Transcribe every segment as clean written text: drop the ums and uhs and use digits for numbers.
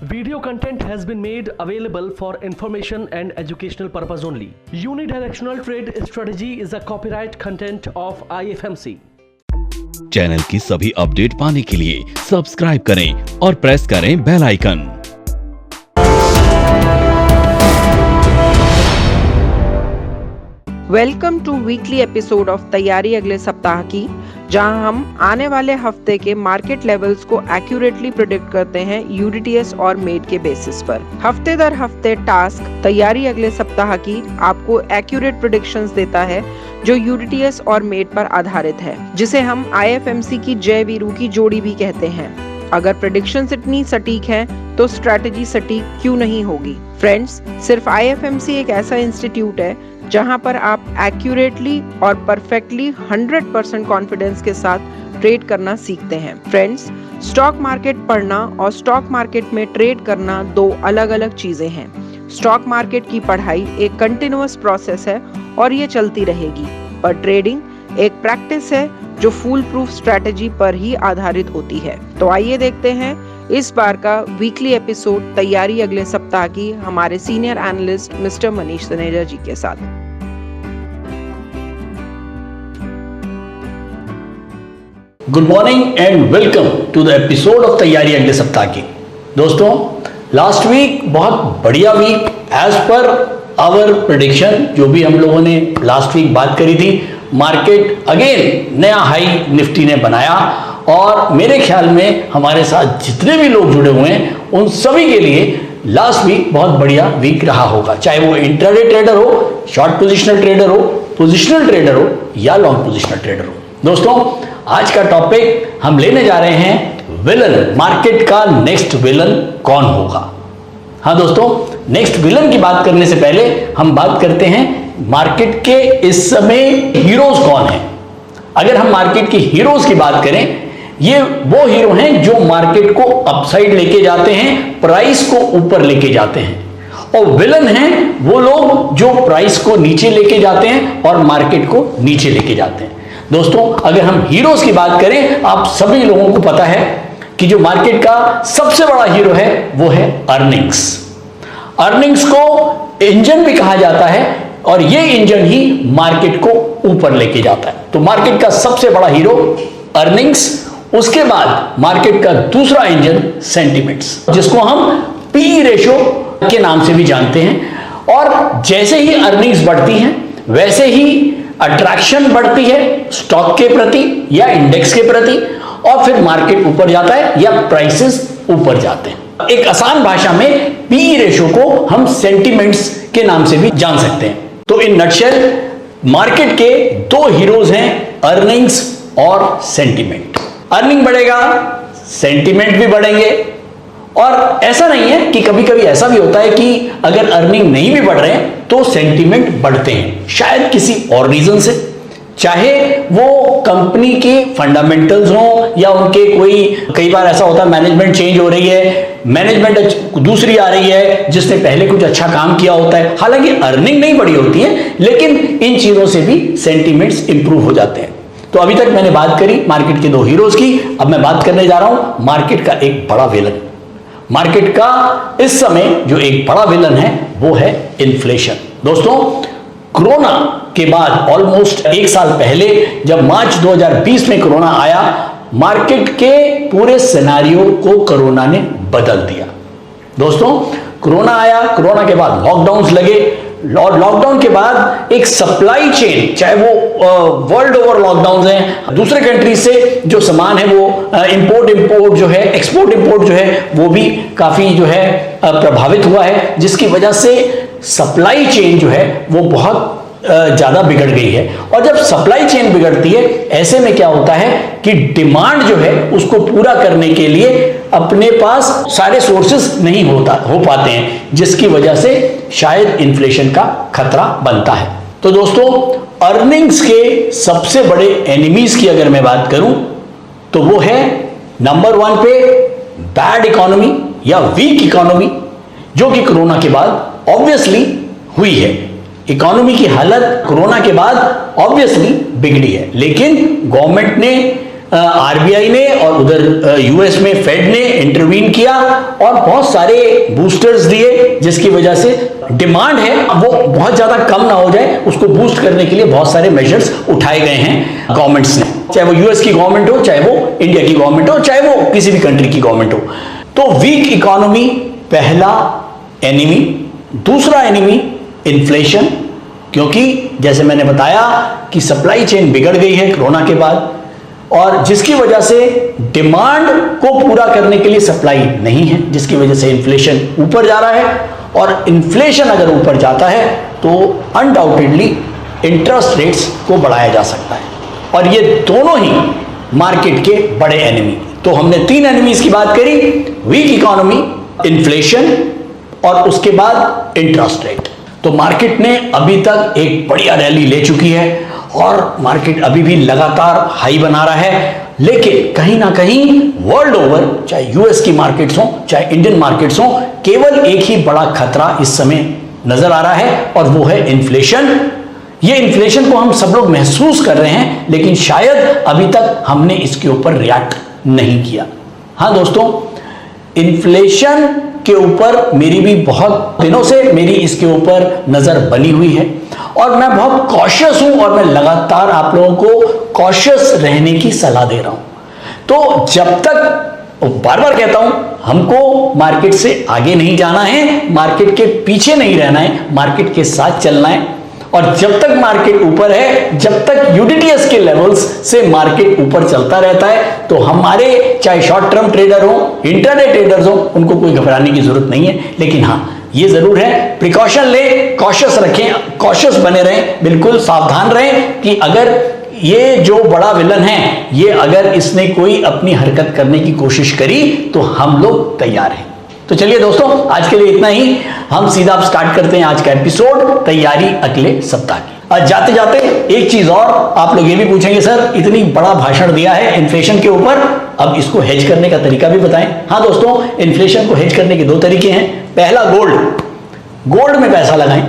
Video content has been made available for information and educational purpose only. Unidirectional trade strategy is a copyright content of IFMC. Channel की सभी update पाने के लिए subscribe करें और press करें bell icon. Welcome to weekly episode of तैयारी अगले सप्ताह की, जहां हम आने वाले हफ्ते के मार्केट लेवल्स को एक्यूरेटली प्रेडिक्ट करते हैं यूडीटीएस और मेड के बेसिस पर। हफ्ते दर हफ्ते टास्क तैयारी अगले सप्ताह की आपको एक्यूरेट प्रेडिक्शंस देता है जो यूडीटीएस और मेड पर आधारित है, जिसे हम आईएफएमसी की जय वीरू की जोड़ी भी कहते हैं। अगर प्रेडिक्शंस इतनी सटीक हैं तो स्ट्रैटेजी सटीक क्यों नहीं होगी। फ्रेंड्स, सिर्फ आईएफएमसी एक ऐसा इंस्टीट्यूट है जहां पर आप एक्यूरेटली और परफेक्टली 100% कॉन्फिडेंस के साथ ट्रेड करना सीखते हैं। फ्रेंड्स, स्टॉक मार्केट पढ़ना और स्टॉक मार्केट में ट्रेड करना दो अलग अलग चीजें हैं। स्टॉक मार्केट की पढ़ाई एक कंटिन्यूअस प्रोसेस है और ये चलती रहेगी, पर ट्रेडिंग एक प्रैक्टिस है जो फूल प्रूफ स्ट्रैटेजी पर ही आधारित होती है। तो आइए देखते हैं इस बार का वीकली एपिसोड तैयारी अगले सप्ताह की हमारे senior analyst mister Manish Taneja ji के साथ। Good morning and welcome to the episode of तैयारी अगले सप्ताह की। दोस्तों, लास्ट वीक बहुत बढ़िया week as per our prediction, जो भी हम लोगों ने लास्ट वीक बात करी थी। मार्केट अगेन नया हाई निफ्टी ने बनाया और मेरे ख्याल में हमारे साथ जितने भी लोग जुड़े हुए हैं उन सभी के लिए लास्ट वीक बहुत बढ़िया वीक रहा होगा, चाहे वो इंट्राडे ट्रेडर हो, शॉर्ट पोजिशनल ट्रेडर हो, पोजिशनल ट्रेडर हो या लॉन्ग पोजिशनल ट्रेडर हो। दोस्तों, आज का टॉपिक हम लेने जा रहे हैं विलन। मार्केट का नेक्स्ट विलन कौन होगा। हाँ दोस्तों, नेक्स्ट विलन की बात करने से पहले हम बात करते हैं मार्केट के इस समय हीरोज कौन है। अगर हम मार्केट के हीरोज की बात करें, ये वो हीरो हैं जो मार्केट को अपसाइड लेके जाते हैं, प्राइस को ऊपर लेके जाते हैं। और विलन हैं वो लोग जो प्राइस को नीचे लेके जाते हैं और मार्केट को नीचे लेके जाते हैं। दोस्तों, अगर हम हीरोज की बात करें, आप सभी लोगों को पता है कि जो मार्केट का सबसे बड़ा हीरो है वो है अर्निंग्स। अर्निंग्स को इंजन भी कहा जाता है और ये इंजन ही मार्केट को ऊपर लेके जाता है। तो मार्केट का सबसे बड़ा हीरो अर्निंग्स, उसके बाद मार्केट का दूसरा इंजन सेंटिमेंट्स, जिसको हम पी रेशो के नाम से भी जानते हैं। और जैसे ही अर्निंग्स बढ़ती हैं वैसे ही अट्रैक्शन बढ़ती है स्टॉक के प्रति या इंडेक्स के प्रति, और फिर मार्केट ऊपर जाता है या प्राइसेस ऊपर जाते हैं। एक आसान भाषा में पी रेशो को हम सेंटिमेंट्स के नाम से भी जान सकते हैं। तो इन नटशेल मार्केट के दो हीरोज हैं, अर्निंग्स और सेंटिमेंट। अर्निंग बढ़ेगा, सेंटिमेंट भी बढ़ेंगे। और ऐसा नहीं है कि कभी कभी ऐसा भी होता है कि अगर अर्निंग नहीं भी बढ़ रहे हैं तो सेंटिमेंट बढ़ते हैं, शायद किसी और रीजन से, चाहे वो कंपनी के फंडामेंटल्स हो या उनके कोई, कई बार ऐसा होता है मैनेजमेंट चेंज हो रही है, मैनेजमेंट दूसरी आ रही है जिसने पहले कुछ अच्छा काम किया होता है। हालांकि अर्निंग नहीं बढ़ी होती है, लेकिन इन चीजों से भी सेंटिमेंट्स इंप्रूव हो जाते हैं। तो अभी तक मैंने बात करी मार्केट के दो हीरोज की, अब मैं बात करने जा रहा हूं मार्केट का एक बड़ा विलन। मार्केट का इस समय जो एक बड़ा विलन है वो है इन्फ्लेशन। दोस्तों, कोरोना के बाद ऑलमोस्ट एक साल पहले जब मार्च 2020 में कोरोना आया, मार्केट के पूरे सिनेरियो को कोरोना ने बदल दिया। दोस्तों, कोरोना आया, कोरोना के बाद लॉकडाउन्स लगे और लॉकडाउन के बाद एक सप्लाई चेन, चाहे वो वर्ल्ड ओवर लॉकडाउन हैं, दूसरे कंट्री से जो सामान है वो इंपोर्ट जो है, एक्सपोर्ट इंपोर्ट जो है वो भी काफी जो है प्रभावित हुआ है, जिसकी वजह से सप्लाई चेन जो है वो बहुत ज्यादा बिगड़ गई है। और जब सप्लाई चेन बिगड़ती है, ऐसे में क्या होता है कि डिमांड जो है उसको पूरा करने के लिए अपने पास सारे सोर्सेस नहीं हो पाते हैं, जिसकी वजह से शायद इन्फ्लेशन का खतरा बनता है। तो दोस्तों, अर्निंग्स के सबसे बड़े एनिमीज की अगर मैं बात करूं तो वो है नंबर 1 पे बैड इकोनॉमी या वीक इकोनॉमी, जो कि कोरोना के बाद ऑब्वियसली हुई है। इकोनॉमी की हालत कोरोना के बाद ऑब्वियसली बिगड़ी है, लेकिन गवर्नमेंट ने आरबीआई ने और उधर यूएस में फेड ने इंटरवीन किया और बहुत सारे बूस्टर्स दिए, जिसकी वजह से डिमांड है वो बहुत ज्यादा कम ना हो जाए, उसको बूस्ट करने के लिए बहुत सारे मेजर्स उठाए गए हैं गवर्नमेंट्स ने, चाहे वो यूएस की गवर्नमेंट हो, चाहे वो इंडिया की गवर्नमेंट हो, चाहे वो किसी भी कंट्री की गवर्नमेंट हो। तो वीक इकोनॉमी पहला एनिमी। दूसरा एनिमी इन्फ्लेशन, क्योंकि जैसे मैंने बताया कि सप्लाई चेन बिगड़ गई है कोरोना के बाद, और जिसकी वजह से डिमांड को पूरा करने के लिए सप्लाई नहीं है, जिसकी वजह से इन्फ्लेशन ऊपर जा रहा है। और इन्फ्लेशन अगर ऊपर जाता है तो अनडाउटेडली इंटरेस्ट रेट्स को बढ़ाया जा सकता है, और ये दोनों ही मार्केट के बड़े एनिमी। तो हमने 3 एनिमीज की बात करी, वीक इकोनॉमी, इन्फ्लेशन और उसके बाद इंटरेस्ट रेट। तो मार्केट ने अभी तक एक बढ़िया रैली ले चुकी है और मार्केट अभी भी लगातार हाई बना रहा है, लेकिन कहीं ना कहीं वर्ल्ड ओवर, चाहे यूएस की मार्केट्स हो चाहे इंडियन मार्केट्स हो, केवल एक ही बड़ा खतरा इस समय नजर आ रहा है और वो है इन्फ्लेशन। ये इन्फ्लेशन को हम सब लोग महसूस कर रहे हैं, लेकिन शायद अभी तक हमने इसके ऊपर रिएक्ट नहीं किया। हाँ दोस्तों, इन्फ्लेशन के ऊपर मेरी भी बहुत दिनों से मेरी इसके ऊपर नजर बनी हुई है और मैं बहुत कॉशियस हूं और मैं लगातार आप लोगों को कॉशियस रहने की सलाह दे रहा हूं। तो जब तक, बार बार कहता हूं, हमको मार्केट से आगे नहीं जाना है, मार्केट के पीछे नहीं रहना है, मार्केट के साथ चलना है। और जब तक मार्केट ऊपर है, जब तक यूडीटीएस के लेवल्स से मार्केट ऊपर चलता रहता है, तो हमारे चाहे शॉर्ट टर्म ट्रेडर हो, इंट्राडे ट्रेडर्स हो, उनको कोई घबराने की जरूरत नहीं है। लेकिन हाँ, ये जरूर है, प्रिकॉशन लें, कॉशियस रखें, कॉशियस बने रहें, बिल्कुल सावधान रहें कि अगर ये जो बड़ा विलन है, ये अगर इसने कोई अपनी हरकत करने की कोशिश करी तो हम लोग तैयार हैं। तो चलिए दोस्तों, आज के लिए इतना ही। हम सीधा स्टार्ट करते हैं आज का एपिसोड, तैयारी अगले सप्ताह की। आज जाते जाते एक चीज और, आप लोग ये भी पूछेंगे सर इतनी बड़ा भाषण दिया है इन्फ्लेशन के ऊपर, अब इसको हेज करने का तरीका भी बताएं। हाँ दोस्तों, इन्फ्लेशन को हेज करने के 2 तरीके हैं। पहला, गोल्ड में पैसा लगाएं।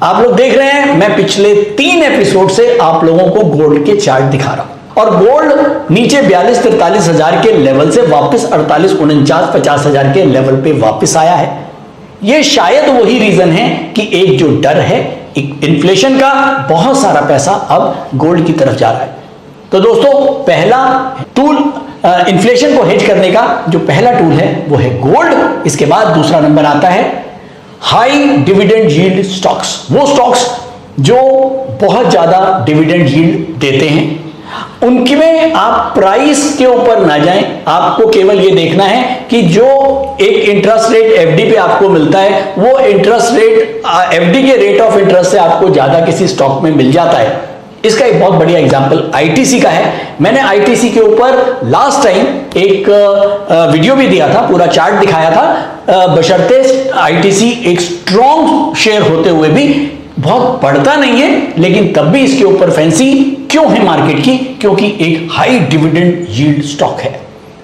आप लोग देख रहे हैं, मैं पिछले 3 एपिसोड से आप लोगों को गोल्ड के चार्ट दिखा रहा हूं, और गोल्ड नीचे 42-43 हजार के लेवल से वापस 48-49-50 हजार के लेवल पे वापस आया है। ये शायद वही रीजन है कि एक जो डर है इन्फ्लेशन का, बहुत सारा पैसा अब गोल्ड की तरफ जा रहा है। तो दोस्तों, पहला टूल इन्फ्लेशन को हेज करने का जो पहला टूल है वो है गोल्ड। इसके बाद दूसरा नंबर आता है हाई डिविडेंड यील्ड स्टॉक्स। वो स्टॉक्स जो बहुत ज्यादा डिविडेंड यील्ड देते हैं, उनकी में आप प्राइस के ऊपर ना जाएं, आपको केवल ये देखना है कि जो एक इंटरेस्ट रेट एफडी पे आपको मिलता है, वो इंटरेस्ट रेट एफडी के रेट ऑफ इंटरेस्ट से आपको ज्यादा किसी स्टॉक में मिल जाता है। इसका एक बहुत बढ़िया एग्जांपल आईटीसी का है। मैंने आईटीसी के ऊपर लास्ट टाइम एक वीडियो भी दिया था, पूरा चार्ट दिखाया था, बशर्ते आईटीसी एक स्ट्रॉन्ग शेयर होते हुए भी बहुत बढ़ता नहीं है, लेकिन तब भी इसके ऊपर फैंसी क्यों है मार्केट की? क्योंकि एक हाई डिविडेंड यील्ड स्टॉक है।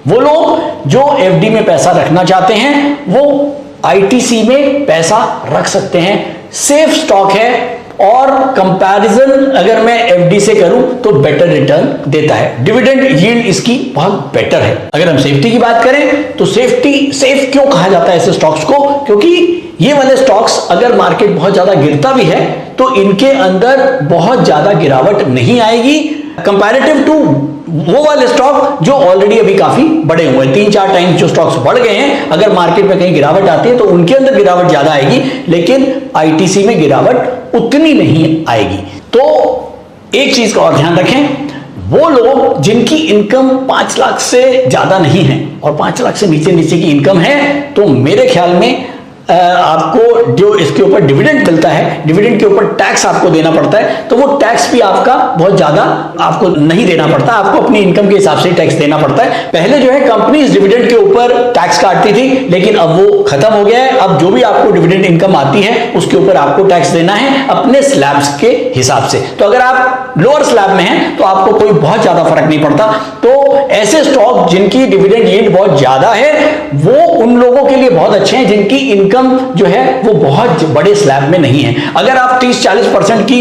वो लोग जो एफडी में पैसा रखना चाहते हैं वो आईटीसी में पैसा रख सकते हैं, सेफ स्टॉक है, और कंपैरिजन अगर मैं एफडी से करूं तो बेटर रिटर्न देता है। डिविडेंड यील्ड इसकी बहुत बेटर है। अगर हम सेफ्टी की बात करें तो सेफ क्यों कहा जाता है ऐसे स्टॉक्स को? क्योंकि ये वाले स्टॉक्स अगर मार्केट बहुत ज्यादा गिरता भी है तो इनके अंदर बहुत ज्यादा गिरावट नहीं आएगी कंपैरेटिव टू वो वाले स्टॉक जो ऑलरेडी अभी काफी बढ़े हुए हैं। 3-4 टाइम्स जो स्टॉक्स बढ़ गए हैं, अगर मार्केट में कहीं गिरावट आती है तो उनके अंदर गिरावट ज्यादा आएगी, लेकिन आईटीसी में गिरावट उतनी नहीं आएगी। तो एक चीज का और ध्यान रखें, वो लोग जिनकी इनकम 5 लाख से ज्यादा नहीं है और 5 लाख से नीचे की इनकम है, तो मेरे ख्याल में आपको जो इसके ऊपर डिविडेंड मिलता है, डिविडेंड के ऊपर टैक्स आपको देना पड़ता है, तो वो टैक्स भी आपका बहुत ज्यादा आपको नहीं देना पड़ता, आपको अपनी इनकम के हिसाब से टैक्स देना पड़ता है। पहले जो है कंपनीज डिविडेंड के ऊपर टैक्स काटती थी, लेकिन अब वो खत्म हो गया है। अब जो भी आपको डिविडेंड इनकम आती है उसके ऊपर आपको टैक्स देना है अपने स्लैब्स के हिसाब से। तो अगर आप लोअर स्लैब में हैं तो आपको कोई बहुत ज्यादा फर्क नहीं पड़ता। तो ऐसे स्टॉक जिनकी डिविडेंड यील्ड बहुत ज्यादा है वो उन लोगों के लिए बहुत अच्छे हैं जिनकी इनकम इनकम जो है वो बहुत बड़े स्लैब में नहीं है। अगर आप 30-40% की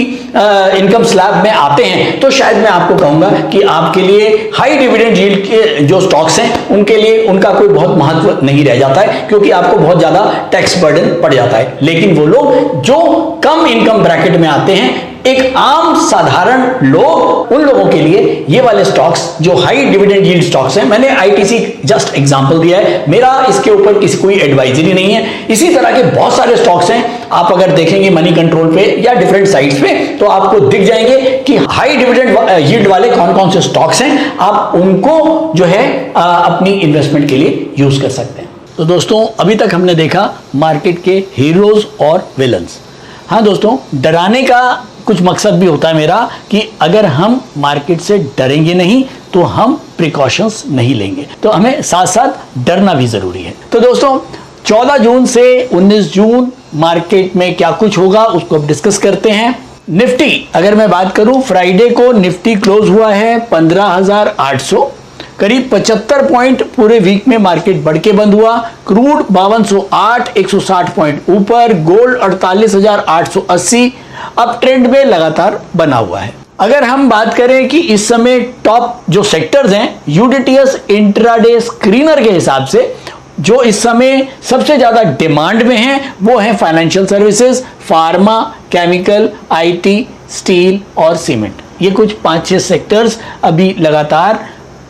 इनकम स्लैब में आते हैं तो शायद मैं आपको कहूंगा कि आपके लिए हाई डिविडेंड यील्ड के जो स्टॉक्स हैं उनके लिए उनका कोई बहुत महत्व नहीं रह जाता है, क्योंकि आपको बहुत ज्यादा टैक्स बर्डन पड़ जाता है। लेकिन वो लोग जो कम इनकम ब्रैकेट में आते हैं, एक आम साधारण लोग, उन लोगों के लिए ये वाले स्टॉक्स जो हाई डिविडेंड यील्ड स्टॉक्स हैं, मैंने आईटीसी जस्ट एग्जांपल दिया है, मेरा इसके ऊपर किसी कोई एडवाइजरी नहीं है। इसी तरह के बहुत सारे स्टॉक्स हैं, आप अगर देखेंगे मनी कंट्रोल पे या डिफरेंट साइट्स पे तो आपको दिख जाएंगे कि हाई डिविडेंड यील्ड वाले कौन कौन से स्टॉक्स हैं, आप उनको जो है अपनी इन्वेस्टमेंट के लिए यूज कर सकते हैं। तो दोस्तों, अभी तक हमने देखा मार्केट के हीरोज और विलन्स। हाँ दोस्तों, डराने का कुछ मकसद भी होता है मेरा कि अगर हम मार्केट से डरेंगे नहीं तो हम प्रिकॉशंस नहीं लेंगे, तो हमें साथ साथ डरना भी जरूरी है। तो दोस्तों, 14 जून से 19 जून मार्केट में क्या कुछ होगा उसको अब डिस्कस करते हैं। निफ्टी अगर मैं बात करूं, फ्राइडे को निफ्टी क्लोज हुआ है 15,800, करीब 75 पॉइंट पूरे वीक में मार्केट बढ़ के बंद हुआ। क्रूड 5208, 160 पॉइंट ऊपर। गोल्ड 48,880 अब ट्रेंड में लगातार बना हुआ है। अगर हम बात करें कि इस समय टॉप जो सेक्टर्स हैं, यूडीटीएस इंट्राडे स्क्रीनर के हिसाब से जो इस समय सबसे ज्यादा डिमांड में है वो है financial services, pharma, chemical, IT, steel और सीमेंट। ये कुछ 5-6 सेक्टर्स अभी लगातार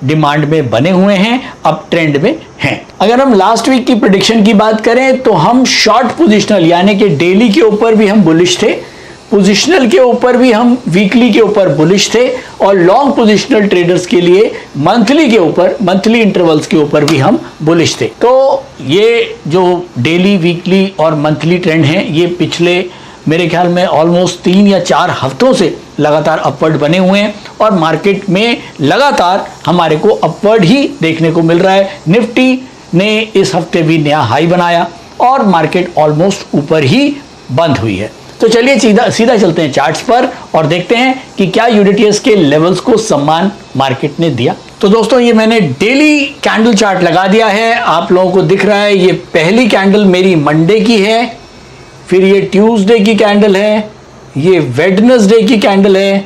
डिमांड में बने हुए हैं, अब ट्रेंड में हैं। अगर हम लास्ट वीक की प्रेडिक्शन की बात करें तो हम शॉर्ट पोजिशनल यानी कि डेली के ऊपर भी हम बुलिश थे, पोजिशनल के ऊपर भी हम वीकली के ऊपर बुलिश थे, और लॉन्ग पोजिशनल ट्रेडर्स के लिए मंथली के ऊपर, मंथली इंटरवल्स के ऊपर भी हम बुलिश थे। तो ये जो डेली, वीकली और मंथली ट्रेंड हैं, ये पिछले मेरे ख्याल में ऑलमोस्ट 3 या 4 हफ्तों से लगातार अपवर्ड बने हुए हैं, और मार्केट में लगातार हमारे को अपवर्ड ही देखने को मिल रहा है। निफ्टी ने इस हफ्ते भी नया हाई बनाया और मार्केट ऑलमोस्ट ऊपर ही बंद हुई है। तो चलिए सीधा चलते हैं चार्ट्स पर और देखते हैं कि क्या यूडीटीएस के लेवल्स को सम्मान मार्केट ने दिया। तो दोस्तों, ये मैंने डेली कैंडल चार्ट लगा दिया है, आप लोगों को दिख रहा है। ये पहली कैंडल मेरी मंडे की है, फिर ये ट्यूसडे की कैंडल है, ये वेडनेसडे की कैंडल है,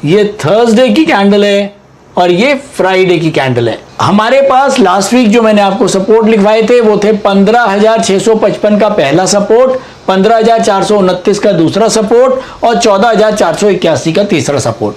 ये थर्सडे की कैंडल है और ये फ्राइडे की कैंडल है। हमारे पास लास्ट वीक जो मैंने आपको सपोर्ट लिखवाए थे वो थे 15,655 का पहला सपोर्ट, 15,429 का दूसरा सपोर्ट और 14,481 का तीसरा सपोर्ट।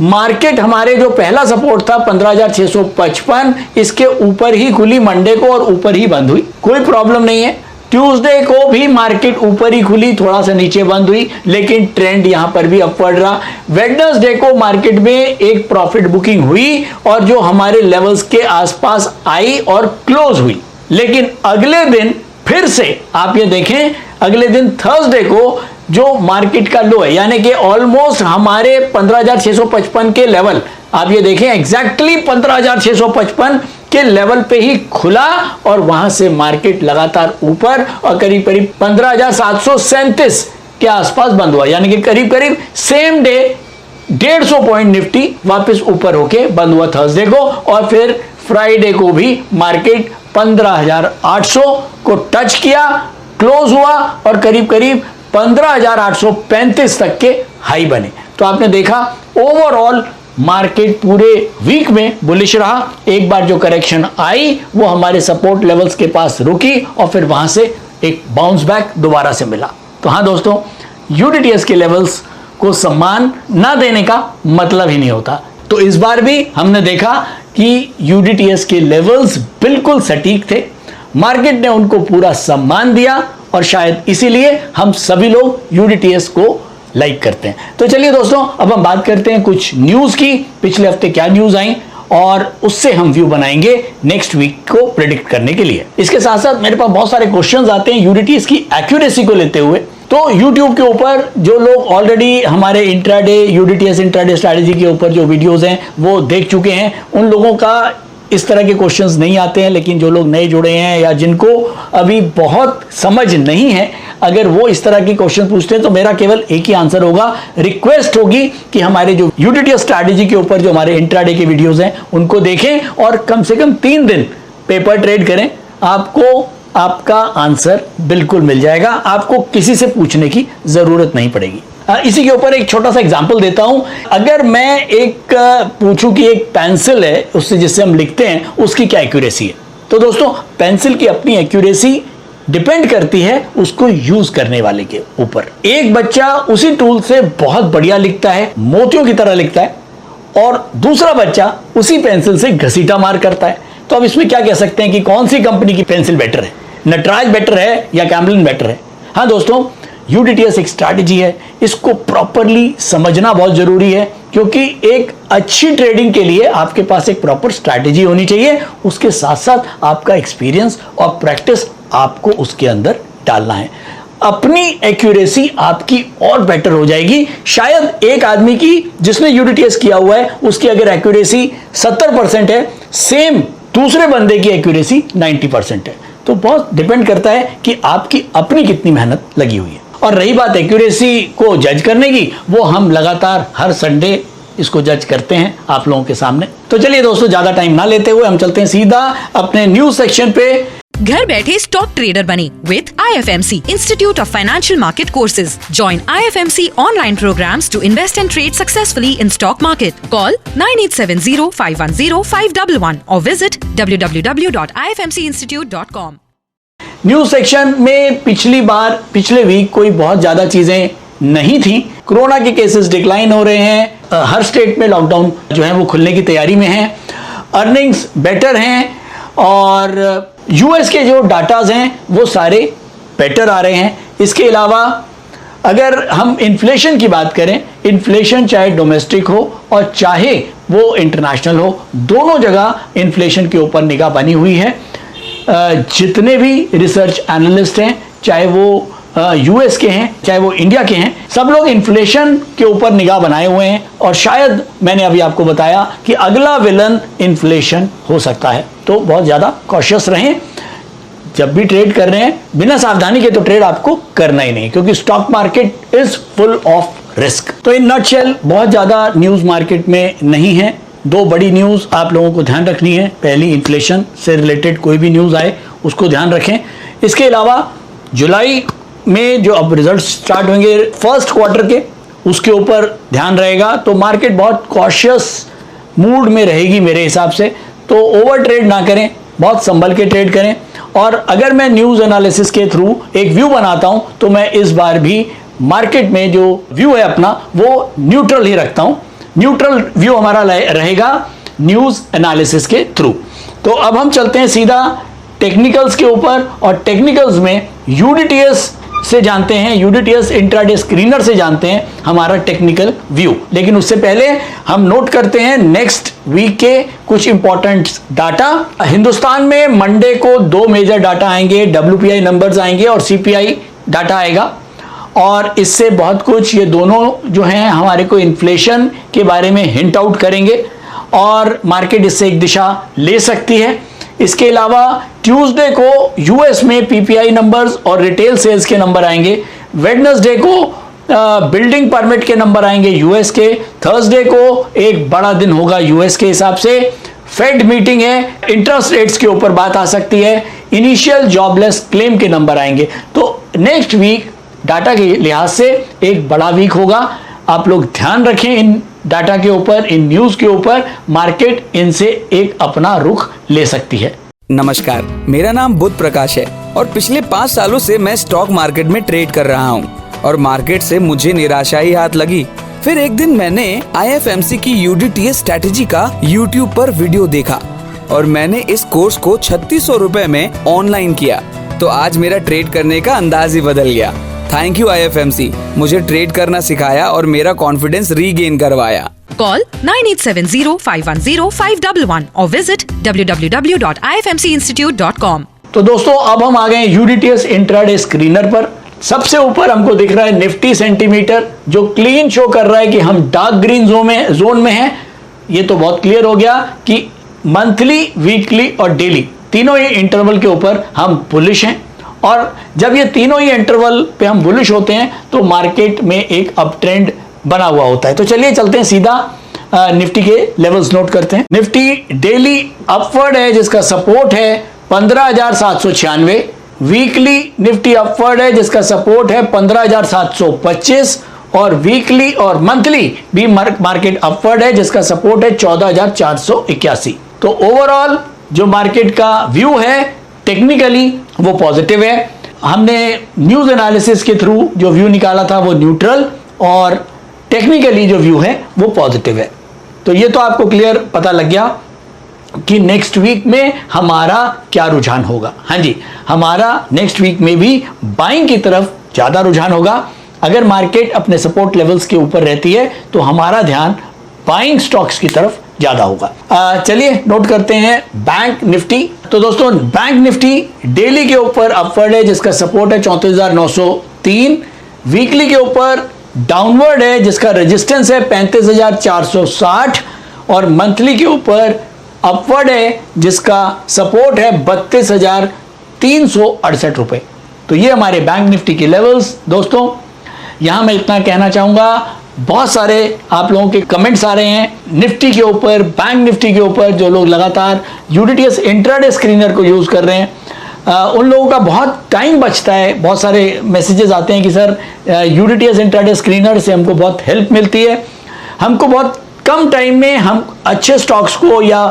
मार्केट हमारे जो पहला सपोर्ट था 15,655, इसके ऊपर ही खुली मंडे को और ऊपर ही बंद हुई, कोई प्रॉब्लम नहीं है। ट्यूसडे को भी मार्केट ऊपर ही खुली, थोड़ा सा नीचे बंद हुई, लेकिन ट्रेंड यहां पर भी अपवर्ड रहा। वेडनेसडे को मार्केट में एक प्रॉफिट बुकिंग हुई और जो हमारे लेवल्स के आसपास आई और क्लोज हुई, लेकिन अगले दिन फिर से आप ये देखें, अगले दिन थर्सडे को जो मार्केट का लो है, यानी कि ऑलमोस्ट हमारे 15,655 के लेवल, आप ये देखें एग्जैक्टली 15,655 के लेवल पे ही खुला और वहां से मार्केट लगातार ऊपर और करीब करीब 15,737 के आसपास बंद हुआ, यानी कि करीब करीब सेम डे 150 पॉइंट निफ्टी वापस ऊपर होके बंद हुआ थर्सडे को। और फिर फ्राइडे को भी मार्केट 15,800 को टच किया, क्लोज हुआ और करीब करीब 15,835 तक के हाई बने। तो आपने देखा ओवरऑल मार्केट पूरे वीक में बुलिश रहा। एक बार जो करेक्शन आई वो हमारे सपोर्ट लेवल्स के पास रुकी और फिर वहां से एक बाउंस बैक दोबारा से मिला। तो हाँ दोस्तों, यूडीटीएस के लेवल्स को सम्मान ना देने का मतलब ही नहीं होता। तो इस बार भी हमने देखा कि यूडीटीएस के लेवल्स बिल्कुल सटीक थे, मार्केट ने उनको पूरा सम्मान दिया और शायद इसीलिए हम सभी लोग यूडीटीएस को लाइक करते हैं। तो चलिए दोस्तों, अब हम बात करते हैं कुछ न्यूज की, पिछले हफ्ते क्या न्यूज आई और उससे हम व्यू बनाएंगे नेक्स्ट वीक को प्रेडिक्ट करने के लिए। इसके साथ साथ मेरे पास बहुत सारे क्वेश्चंस आते हैं यूडीटीएस की एक्यूरेसी को लेते हुए। तो YouTube के ऊपर जो लोग ऑलरेडी हमारे इंट्राडे यूडीटीएस इंट्राडे स्ट्रैटेजी के ऊपर जो वीडियोस हैं वो देख चुके हैं, उन लोगों का इस तरह के क्वेश्चंस नहीं आते हैं। लेकिन जो लोग नए जुड़े हैं या जिनको अभी बहुत समझ नहीं है, अगर वो इस तरह के क्वेश्चन पूछते हैं तो मेरा केवल एक ही आंसर होगा, रिक्वेस्ट होगी कि हमारे जो यूडीटीएस स्ट्रैटेजी के ऊपर जो हमारे इंट्राडे के वीडियोस हैं उनको देखें और कम से कम 3 दिन पेपर ट्रेड करें। आपको आपका आंसर बिल्कुल मिल जाएगा, आपको किसी से पूछने की जरूरत नहीं पड़ेगी। इसी के ऊपर एक छोटा सा एग्जांपल देता हूं। अगर मैं एक पूछूं कि एक पेंसिल है, उससे जिससे हम लिखते हैं, उसकी क्या एक्यूरेसी है, तो दोस्तों पेंसिल की अपनी एक्यूरेसी डिपेंड करती है उसको यूज करने वाले के ऊपर। एक बच्चा उसी टूल से बहुत बढ़िया लिखता है, मोतियों की तरह लिखता है, और दूसरा बच्चा उसी पेंसिल से घसीटा मार करता है। तो अब इसमें क्या कह सकते हैं कि कौन सी कंपनी की पेंसिल बेटर है, नटराज बेटर है या कैमलिन बेटर है? हाँ दोस्तों, यूडीटीएस एक स्ट्रैटेजी है, इसको प्रॉपरली समझना बहुत जरूरी है, क्योंकि एक अच्छी ट्रेडिंग के लिए आपके पास एक प्रॉपर स्ट्रैटेजी होनी चाहिए, उसके साथ साथ आपका एक्सपीरियंस और प्रैक्टिस आपको उसके अंदर डालना है। अपनी एक्यूरेसी आपकी और बेटर हो जाएगी। शायद एक आदमी की जिसने यूडीटीएस किया हुआ है उसकी अगर एक्यूरेसी 70% है, सेम दूसरे बंदे की एक्यूरेसी 90% है। तो बहुत डिपेंड करता है कि आपकी अपनी कितनी मेहनत लगी हुई है। और रही बात एक्यूरेसी को जज करने की, वो हम लगातार हर संडे इसको जज करते हैं आप लोगों के सामने। तो चलिए दोस्तों, ज्यादा टाइम ना लेते हुए हम चलते हैं सीधा अपने न्यूज सेक्शन पे। घर बैठे स्टॉक ट्रेडर बने with IFMC Institute of Financial Market Courses. Join IFMC online programs to invest and trade successfully in stock market. Call 9870-510-511 or visit www.ifmcinstitute.com. News section में पिछले वीक कोई बहुत ज्यादा चीजें नहीं थी। कोरोना के केसेस डिक्लाइन हो रहे हैं, हर स्टेट में लॉकडाउन जो है वो खुलने की तैयारी में है, अर्निंग्स बेटर हैं, और यूएस के जो डाटाज हैं वो सारे बेटर आ रहे हैं। इसके अलावा अगर हम इन्फ्लेशन की बात करें, इन्फ्लेशन चाहे डोमेस्टिक हो और चाहे वो इंटरनेशनल हो, दोनों जगह इन्फ्लेशन के ऊपर निगाह बनी हुई है। जितने भी रिसर्च एनालिस्ट हैं, चाहे वो यूएस के हैं चाहे वो इंडिया के हैं, सब लोग इन्फ्लेशन के ऊपर निगाह बनाए हुए हैं, और शायद मैंने अभी आपको बताया कि अगला विलन इन्फ्लेशन हो सकता है। तो बहुत ज़्यादा कॉशियस रहें, जब भी ट्रेड कर रहे हैं बिना सावधानी के तो ट्रेड आपको करना ही नहीं, क्योंकि stock market is full of risk. तो इन नटशेल बहुत ज़्यादा न्यूज़ मार्केट में नहीं है। दो बड़ी न्यूज़ आप लोगों को ध्यान रखनी है। पहली, इन्फ्लेशन से रिलेटेड कोई भी न्यूज़ आए उसको ध्यान रखें। इसके अलावा जुलाई में जो अब रिजल्ट स्टार्ट होंगे फर्स्ट क्वार्टर के, उसके ऊपर ध्यान रहेगा। तो मार्केट बहुत कॉशियस मूड में रहेगी मेरे हिसाब से। तो ओवर ट्रेड ना करें, बहुत संभल के ट्रेड करें। और अगर मैं न्यूज़ एनालिसिस के थ्रू एक व्यू बनाता हूं, तो मैं इस बार भी मार्केट में जो व्यू है अपना वो न्यूट्रल ही रखता हूं। न्यूट्रल व्यू हमारा रहेगा न्यूज़ एनालिसिस के थ्रू। तो अब हम चलते हैं सीधा टेक्निकल्स के ऊपर, और टेक्निकल्स में यूडीटीएस से जानते हैं, यूडीटीएस इंट्राडे स्क्रीनर से जानते हैं हमारा टेक्निकल व्यू। लेकिन उससे पहले हम नोट करते हैं नेक्स्ट वीक के कुछ इंपॉर्टेंट डाटा। हिंदुस्तान में मंडे को दो मेजर डाटा आएंगे, WPI नंबर्स आएंगे और CPI डाटा आएगा, और इससे बहुत कुछ, ये दोनों जो हैं हमारे को इन्फ्लेशन के बारे में हिंट आउट करेंगे, और मार्केट इससे एक दिशा ले सकती है। इसके अलावा ट्यूसडे को यूएस में PPI नंबर्स और रिटेल सेल्स के नंबर आएंगे। वेडनेसडे को बिल्डिंग परमिट के नंबर आएंगे यूएस के। थर्सडे को एक बड़ा दिन होगा यूएस के हिसाब से, फेड मीटिंग है, इंटरेस्ट रेट्स के ऊपर बात आ सकती है, इनिशियल जॉबलेस क्लेम के नंबर आएंगे। तो नेक्स्ट वीक डाटा के लिहाज से एक बड़ा वीक होगा। आप लोग ध्यान रखें इन डाटा के ऊपर, इन न्यूज़ के ऊपर। मार्केट इनसे एक अपना रुख ले सकती है। नमस्कार, मेरा नाम बुध प्रकाश है और पिछले 5 सालों से मैं स्टॉक मार्केट में ट्रेड कर रहा हूँ, और मार्केट से मुझे निराशा ही हाथ लगी। फिर एक दिन मैंने IFMC की UDTS स्ट्रैटेजी का YouTube पर वीडियो देखा, और मैंने इस कोर्स को 3600 रुपए में ऑनलाइन किया। तो आज मेरा ट्रेड करने का अंदाज ही बदल गया। थैंक यू IFMC, मुझे ट्रेड करना सिखाया और मेरा कॉन्फिडेंस रीगेन करवाया। Call 9870-510-511 or visit www.ifmcinstitute.com. तो दोस्तों, अब हम आ गए UDTS इंट्राडे स्क्रीनर पर। सबसे ऊपर हमको दिख रहा है निफ्टी सेंटीमीटर, जो क्लीन शो कर रहा है कि हम डार्क ग्रीन जोन में हैं। ये तो बहुत क्लियर हो गया कि मंथली, वीकली और डेली तीनों ही इंटरवल के ऊपर हम बुलिश हैं, और जब ये तीनों ही इंटरवल पे हम बुलिश होते हैं तो मार्केट में एक अप ट्रेंड बना हुआ होता है। तो चलिए चलते हैं सीधा निफ्टी के लेवल्स नोट करते हैं। निफ्टी डेली अपवर्ड है, जिसका सपोर्ट है 15,796, वीकली निफ्टी अपवर्ड है जिसका सपोर्ट है 15,725 और वीकली और मंथली भी मार्केट अपवर्ड है जिसका सपोर्ट है 14,481। तो ओवरऑल जो मार्केट का व्यू है टेक्निकली वो पॉजिटिव है। हमने न्यूज एनालिसिस के थ्रू जो व्यू निकाला था वो न्यूट्रल और टेक्निकली जो व्यू है वो पॉजिटिव है। तो ये तो आपको क्लियर पता लग गया कि नेक्स्ट वीक में हमारा क्या रुझान होगा। हाँ जी, हमारा नेक्स्ट वीक में भी बाइंग की तरफ ज्यादा रुझान होगा। अगर मार्केट अपने सपोर्ट लेवल्स के ऊपर रहती है तो हमारा ध्यान बाइंग स्टॉक्स की तरफ ज्यादा होगा। चलिए नोट करते हैं बैंक निफ्टी। तो दोस्तों बैंक निफ्टी डेली के ऊपर अपवर्ड है जिसका सपोर्ट है 34,903, वीकली के ऊपर डाउनवर्ड है जिसका रेजिस्टेंस है 35,460 और मंथली के ऊपर अपवर्ड है जिसका सपोर्ट है 32,368 रुपए। तो ये हमारे बैंक निफ्टी के लेवल्स। दोस्तों यहां मैं इतना कहना चाहूंगा, बहुत सारे आप लोगों के कमेंट्स आ रहे हैं निफ्टी के ऊपर, बैंक निफ्टी के ऊपर, जो लोग लगातार यूडीटीएस इंट्राडे स्क्रीनर को यूज कर रहे हैं उन लोगों का बहुत टाइम बचता है। बहुत सारे मैसेजेस आते हैं कि सर यूडीटीएस इंट्राडे स्क्रीनर से हमको बहुत हेल्प मिलती है, हमको बहुत कम टाइम में हम अच्छे स्टॉक्स को या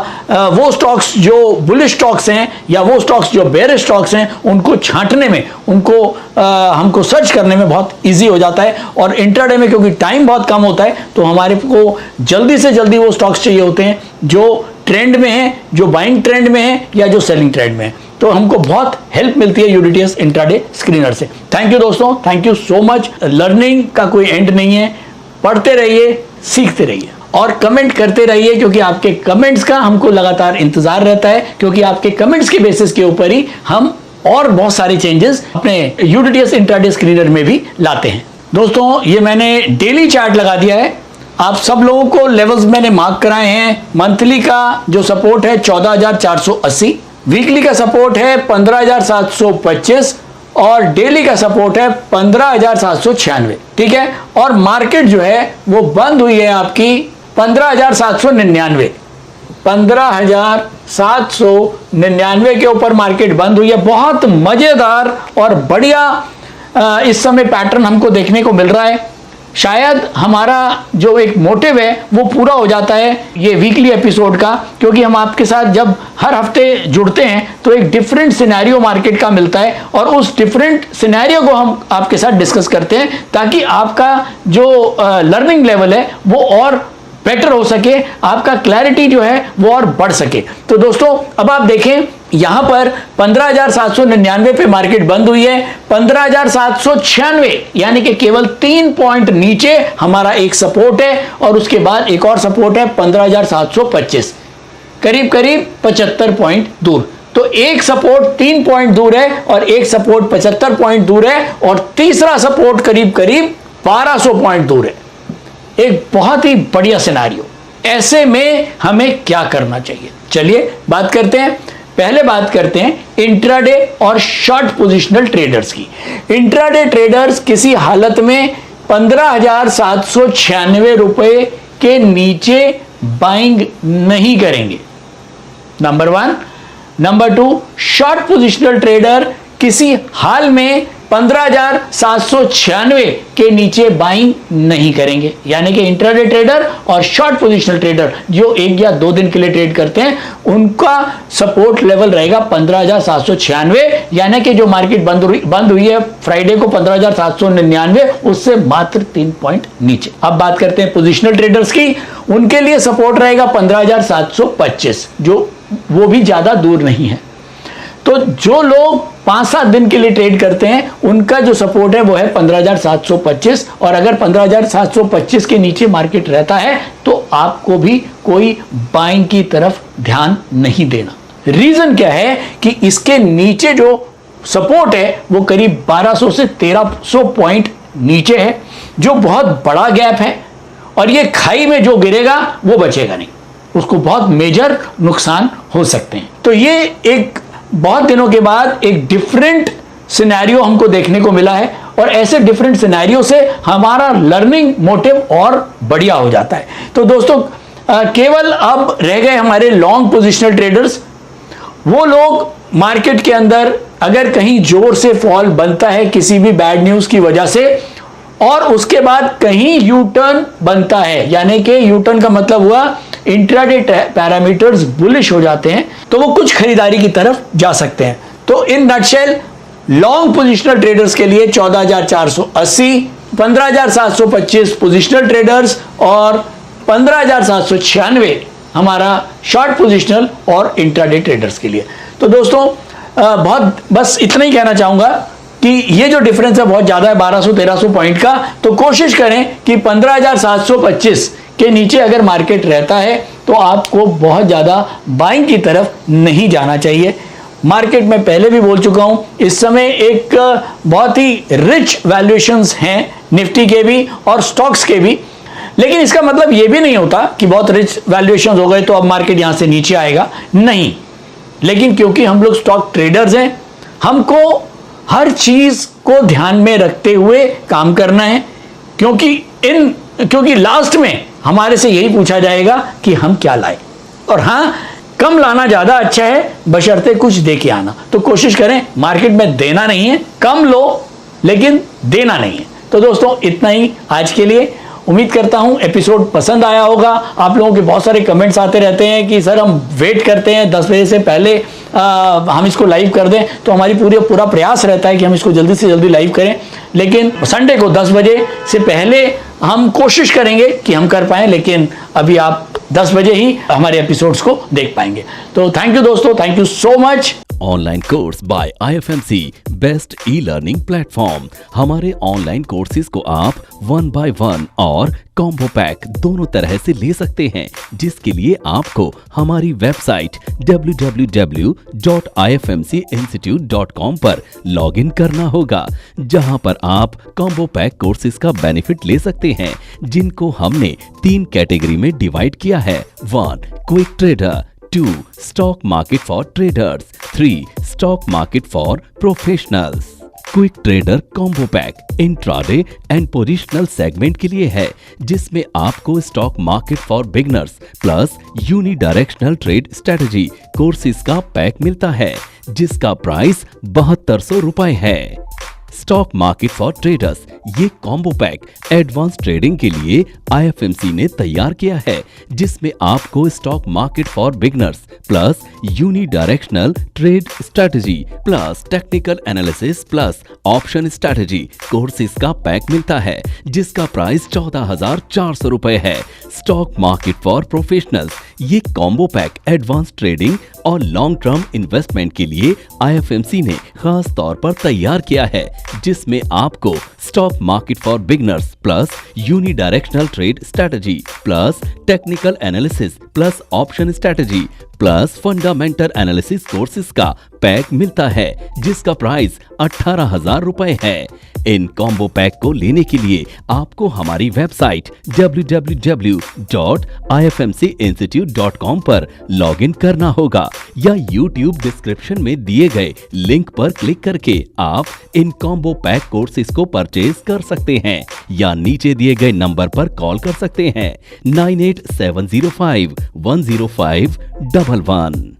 वो स्टॉक्स जो बुलिश स्टॉक्स हैं या वो स्टॉक्स जो बेयरिश स्टॉक्स हैं उनको छांटने में, उनको हमको सर्च करने में बहुत इजी हो जाता है। और इंट्राडे में क्योंकि टाइम बहुत कम होता है तो हमारे को जल्दी से जल्दी वो स्टॉक्स चाहिए होते हैं जो ट्रेंड में हैं, जो बाइंग ट्रेंड में हैं या जो सेलिंग ट्रेंड में है। तो हमको बहुत हेल्प मिलती है यूडीटीएस इंट्राडे स्क्रीनर से। थैंक यू दोस्तों, thank you so much. Learning का कोई एंड नहीं है, पढ़ते रहिए, सीखते रहिए और कमेंट करते रहिए क्योंकि आपके कमेंट्स का हमको लगातार इंतजार रहता है, क्योंकि आपके कमेंट्स के बेसिस के ऊपर ही हम और बहुत सारे चेंजेस अपने यूडीटीएस इंट्राडे स्क्रीनर में भी लाते हैं। दोस्तों ये मैंने डेली चार्ट लगा दिया है, आप सब लोगों को लेवल्स मैंने मार्क कराए हैं। मंथली का जो सपोर्ट है 14,480, वीकली का सपोर्ट है 15,725 और डेली का सपोर्ट है 15,796। ठीक है, और मार्केट जो है वो बंद हुई है आपकी 15,799, 15,799 के ऊपर मार्केट बंद हुई है। बहुत मजेदार और बढ़िया इस समय पैटर्न हमको देखने को मिल रहा है। शायद हमारा जो एक मोटिव है वो पूरा हो जाता है ये वीकली एपिसोड का, क्योंकि हम आपके साथ जब हर हफ्ते जुड़ते हैं तो एक डिफरेंट सिनेरियो मार्केट का मिलता है और उस डिफरेंट सिनेरियो को हम आपके साथ डिस्कस करते हैं ताकि आपका जो लर्निंग लेवल है वो और बेटर हो सके, आपका क्लैरिटी जो है वो और बढ़ सके। तो दोस्तों अब आप देखें यहां पर 15,799 पे मार्केट बंद हुई है, 15,796 यानी कि केवल 3 पॉइंट नीचे हमारा एक सपोर्ट है और उसके बाद एक और सपोर्ट है 15,725, करीब करीब 75 पॉइंट दूर। तो एक सपोर्ट 3 पॉइंट दूर है और एक सपोर्ट 75 पॉइंट दूर है और तीसरा सपोर्ट करीब करीब 1200 पॉइंट दूर है। एक बहुत ही बढ़िया सिनेरियो। ऐसे में हमें क्या करना चाहिए, चलिए बात करते हैं। पहले बात करते हैं इंट्राडे और शॉर्ट पोजिशनल ट्रेडर्स की। इंट्राडे ट्रेडर्स किसी हालत में 15,796 रुपए के नीचे बाइंग नहीं करेंगे, number 1। Number 2, short positional trader किसी हाल में 15,796 के नीचे बाइंग नहीं करेंगे। यानी कि इंट्राडे ट्रेडर और शॉर्ट पोजिशनल ट्रेडर जो 1 या 2 दिन के लिए ट्रेड करते हैं उनका सपोर्ट लेवल रहेगा 15,796, यानी कि जो मार्केट बंद हुई है फ्राइडे को 15,799 उससे मात्र 3 पॉइंट नीचे। अब बात करते हैं पोजिशनल ट्रेडर्स की, उनके लिए सपोर्ट रहेगा 15,725 जो वो भी ज्यादा दूर नहीं है। तो जो लोग 5-7 दिन के लिए ट्रेड करते हैं उनका जो सपोर्ट है वो है 15,725 और अगर 15,725 के नीचे मार्केट रहता है तो आपको भी कोई बाइंग की तरफ ध्यान नहीं देना। रीजन क्या है कि इसके नीचे जो सपोर्ट है वो करीब 1200 से 1300 पॉइंट नीचे है, जो बहुत बड़ा गैप है और ये खाई में जो गिरेगा वो बचेगा नहीं, उसको बहुत मेजर नुकसान हो सकते हैं। तो ये एक बहुत दिनों के बाद एक डिफरेंट सिनेरियो हमको देखने को मिला है और ऐसे डिफरेंट सिनेरियो से हमारा लर्निंग मोटिव और बढ़िया हो जाता है। तो दोस्तों केवल अब रह गए हमारे लॉन्ग पोजिशनल ट्रेडर्स, वो लोग मार्केट के अंदर अगर कहीं जोर से फॉल बनता है किसी भी बैड न्यूज की वजह से और उसके बाद कहीं यू टर्न बनता है, यानी कि यू टर्न का मतलब हुआ इंट्राडे पैरामीटर्स बुलिश हो जाते हैं, तो वो कुछ खरीदारी की तरफ जा सकते हैं। तो in nutshell long positional traders के लिए 14,480, 15,725 पोजिशनल ट्रेडर्स और 15,796 हमारा शॉर्ट पोजिशनल और इंट्राडे ट्रेडर्स के लिए। तो दोस्तों बहुत बस इतना ही कहना चाहूंगा कि ये जो डिफरेंस है बहुत ज़्यादा है 1200-1300 पॉइंट का, तो कोशिश करें कि 15,725 के नीचे अगर मार्केट रहता है तो आपको बहुत ज़्यादा बाइंग की तरफ नहीं जाना चाहिए। मार्केट में पहले भी बोल चुका हूं, इस समय एक बहुत ही रिच वैल्यूएशंस हैं निफ्टी के भी और स्टॉक्स के भी, लेकिन इसका मतलब ये भी नहीं होता कि बहुत रिच वैल्यूएशंस हो गए तो अब मार्केट यहां से नीचे आएगा, नहीं। लेकिन क्योंकि हम लोग स्टॉक ट्रेडर्स हैं, हमको हर चीज को ध्यान में रखते हुए काम करना है, क्योंकि लास्ट में हमारे से यही पूछा जाएगा कि हम क्या लाए। और हाँ, कम लाना ज्यादा अच्छा है बशर्ते कुछ दे के आना। तो कोशिश करें मार्केट में देना नहीं है, कम लो लेकिन देना नहीं है। तो दोस्तों इतना ही आज के लिए। उम्मीद करता हूं एपिसोड पसंद आया होगा। आप लोगों के बहुत सारे कमेंट्स आते रहते हैं कि सर हम वेट करते हैं 10 बजे से पहले हम इसको लाइव कर दें, तो हमारी पूरा प्रयास रहता है कि हम इसको जल्दी से जल्दी लाइव करें, लेकिन संडे को 10 बजे से पहले हम कोशिश करेंगे कि हम कर पाएं, लेकिन अभी आप 10 बजे ही हमारे एपिसोड्स को देख पाएंगे। तो थैंक यू दोस्तों, thank you so much. Online course by IFMC best e learning platform. हमारे ऑनलाइन कोर्सेज को आप 1 by 1 और कॉम्बो पैक दोनों तरह से ले सकते हैं, जिसके लिए आपको हमारी वेबसाइट www.ifmcinstitute.com पर लॉगिन करना होगा, जहां पर आप कॉम्बो पैक कोर्सेज का बेनिफिट ले सकते हैं, जिनको हमने 3 कैटेगरी में डिवाइड किया है। 1 quick trader, 2 stock market for traders, 3 stock market for professionals. Quick trader combo pack intraday and positional segment के लिए है, जिसमें आपको stock market for beginners plus unidirectional trade strategy courses का पैक मिलता है, जिसका प्राइस 7200 रुपए है। स्टॉक मार्केट फॉर ट्रेडर्स ये कॉम्बो पैक एडवांस ट्रेडिंग के लिए IFMC ने तैयार किया है, जिसमें आपको stock market for beginners plus unidirectional trade strategy plus technical analysis plus option strategy courses का पैक मिलता है, जिसका प्राइस 14,400 रुपए है। स्टॉक मार्केट फॉर प्रोफेशनल्स ये कॉम्बो पैक एडवांस ट्रेडिंग और लॉन्ग टर्म इन्वेस्टमेंट के लिए IFMC ने खास तौर पर तैयार किया है, जिसमें आपको stock market for beginners plus unidirectional trade strategy plus technical analysis plus option strategy plus fundamental analysis courses का पैक मिलता है, जिसका प्राइस 18,000 रुपए है। इन कॉम्बो पैक को लेने के लिए आपको हमारी वेबसाइट www.ifmcinstitute.com पर लॉगिन करना होगा, या YouTube डिस्क्रिप्शन में दिए गए लिंक पर क्लिक करके आप इन कॉम्बो पैक कोर्सेज को परचेज कर सकते हैं, या नीचे दिए गए नंबर पर कॉल कर सकते हैं 9870510511।